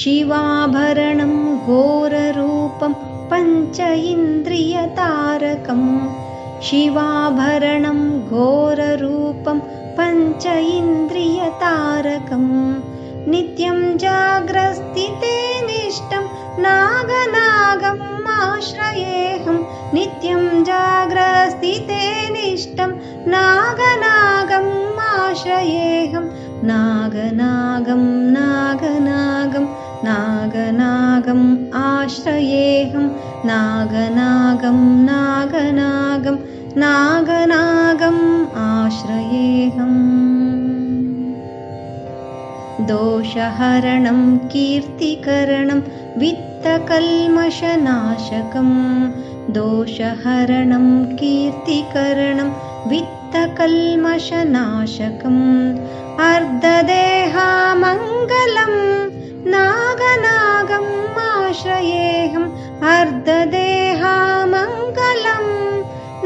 शिवाभरणं घोररूपं पञ्च इन्द्रियतारकम् शिवाभरणं घोररूपं पञ्च इन्द्रियतारकम् नित्यं जाग्रस्थिते निष्ठं नागनागम् आश्रयेऽहं नित्यं जाग्रस्थिते निष्ठं नागनागम् आश्रयेऽहं नागनागं नागनागं नागनागम् आश्रयेऽहं नागनागं नागनागं नागनागम् आश्रयेऽहम् दोषहरणं कीर्तिकरणं वित्तकल्मषनाशकं दोषहरणं कीर्तिकरणं वित्तकल्मषनाशकम् अर्धदेहामङ्गलं नागनागम् आश्रयेऽहम् अर्धदेहामङ्गलं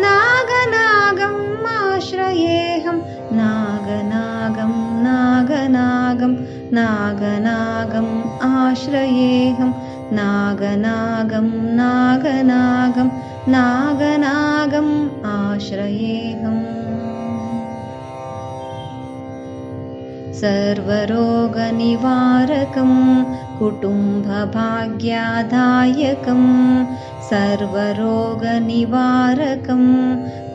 नागनागम् आश्रयेऽहं नागनागं नागनागं नागनागम् आश्रयेऽहं नागनागं नागनागं नागनागम् आश्रयेऽहम् सर्वरोगनिवारकं कुटुम्बभाग्यदायकं सर्वरोगनिवारकं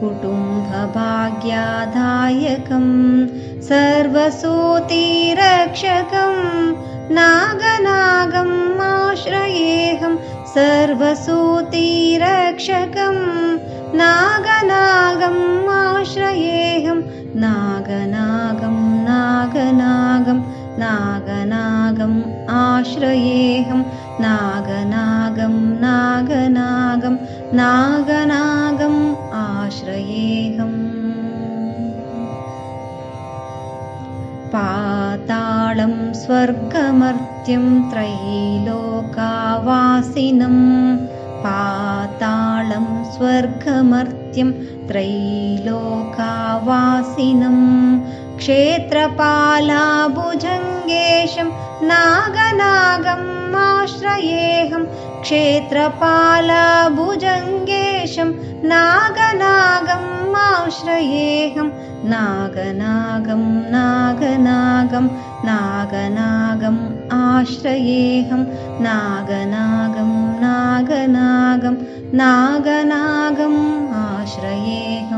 कुटुम्बभाग्यदायकं सर्वसूतिरक्षकं नागनागम् आश्रयेऽहं सर्वसूतिरक्षकं नागनागम् आश्रयेऽहं नागनागं नागनागं नागनागम् आश्रयेऽहं नागनागं नागनागं नागनागम् आश्रयेऽहम् पातालं स्वर्गमर्त्यं त्रैलोकावासिनं पातालं स्वर्गमर्त्यं त्रैलोकावासिनं क्षेत्रपालाभुजङ्गेशं नागनागम् आश्रयेऽहं क्षेत्रपालाभुजङ्गेशं नागनागम् आश्रयेऽहं नागनागं नागनागं नागनागम् आश्रयेऽहं नागनागं नागनागं नागनागम् आश्रयेऽहम्